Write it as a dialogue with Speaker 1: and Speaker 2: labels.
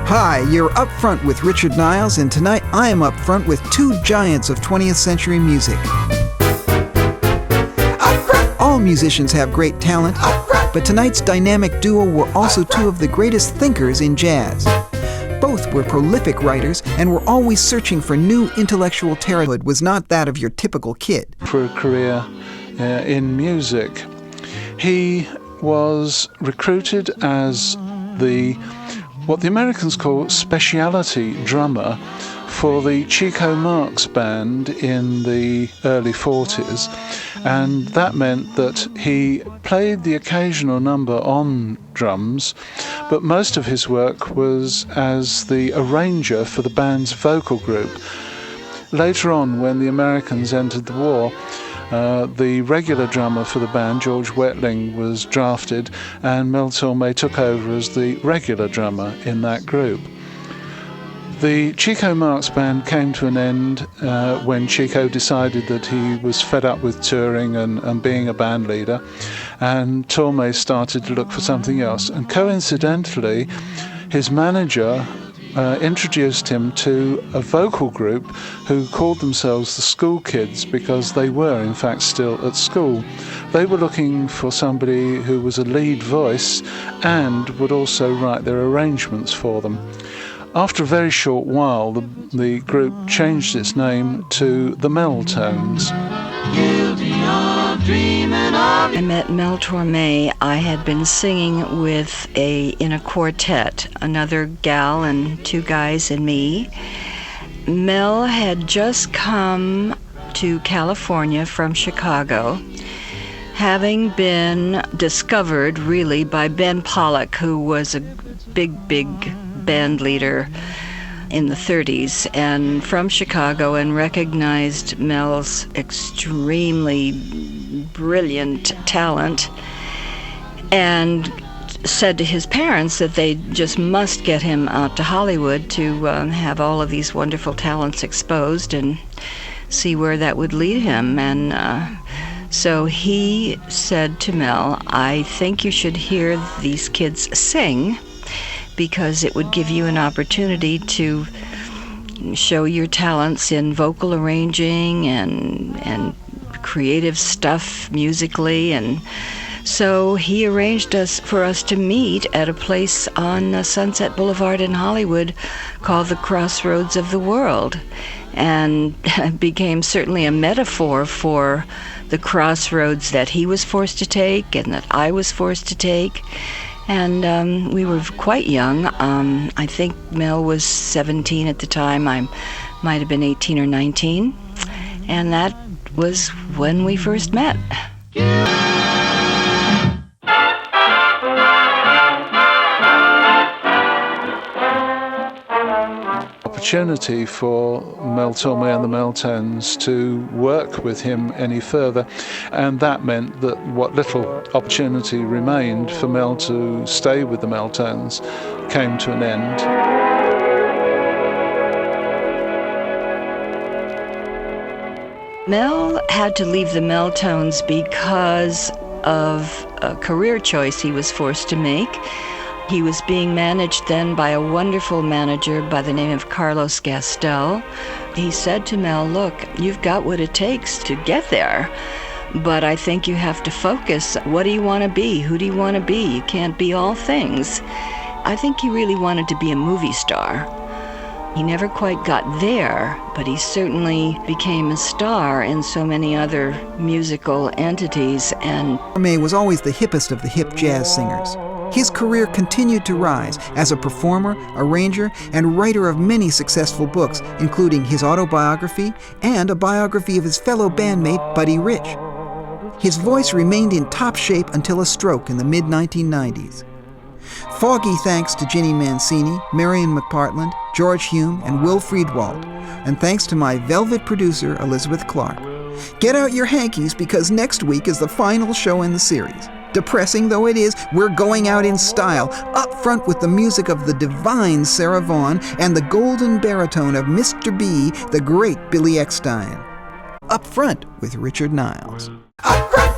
Speaker 1: Hi, you're Up Front with Richard Niles, and tonight I am up front with two giants of 20th century music. All musicians have great talent, but tonight's dynamic duo were also two of the greatest thinkers in jazz. Both were prolific writers and were always searching for new intellectual territory. Was not that of your typical kid.
Speaker 2: For a career in music, he was recruited as what the Americans call specialty drummer for the Chico Marx band in the early 40s, and that meant that he played the occasional number on drums, but most of his work was as the arranger for the band's vocal group. Later on, when the Americans entered the war, the regular drummer for the band, George Wetling, was drafted, and Mel Tormé took over as the regular drummer in that group. The Chico Marx band came to an end when Chico decided that he was fed up with touring and being a band leader, and Tormé started to look for something else. And coincidentally, his manager introduced him to a vocal group who called themselves the School Kids, because they were in fact still at school. They were looking for somebody who was a lead voice and would also write their arrangements for them. After a very short while, the group changed its name to the Mel-Tones.
Speaker 3: I met Mel Tormé. I had been singing in a quartet, another gal and two guys and me. Mel had just come to California from Chicago, having been discovered really by Ben Pollack, who was a big band leader in the 30s and from Chicago, and recognized Mel's extremely brilliant talent and said to his parents that they just must get him out to Hollywood to have all of these wonderful talents exposed and see where that would lead him. And so he said to Mel, "I think you should hear these kids sing, because it would give you an opportunity to show your talents in vocal arranging and creative stuff musically." And so he arranged for us to meet at a place on Sunset Boulevard in Hollywood called the Crossroads of the World, and became certainly a metaphor for the crossroads that he was forced to take and that I was forced to take. And we were quite young. I think Mel was 17 at the time. I might have been 18 or 19. And that was when we first met.
Speaker 2: Opportunity for Mel Tormé and the Mel-Tones to work with him any further, and that meant that what little opportunity remained for Mel to stay with the Mel-Tones came to an end.
Speaker 3: Mel had to leave the Mel-Tones because of a career choice he was forced to make. He was being managed then by a wonderful manager by the name of Carlos Gastel. He said to Mel, "Look, you've got what it takes to get there, but I think you have to focus. What do you want to be? Who do you want to be? You can't be all things." I think he really wanted to be a movie star. He never quite got there, but he certainly became a star in so many other musical entities. And
Speaker 1: Tormé was always the hippest of the hip jazz singers. His career continued to rise as a performer, arranger, and writer of many successful books, including his autobiography and a biography of his fellow bandmate Buddy Rich. His voice remained in top shape until a stroke in the mid-1990s. Foggy thanks to Ginny Mancini, Marion McPartland, George Hume, and Will Friedwald, and thanks to my velvet producer, Elizabeth Clark. Get out your hankies, because next week is the final show in the series. Depressing though it is, we're going out in style, up front with the music of the divine Sarah Vaughan and the golden baritone of Mr. B, the great Billy Eckstine. Up front with Richard Niles. Up front!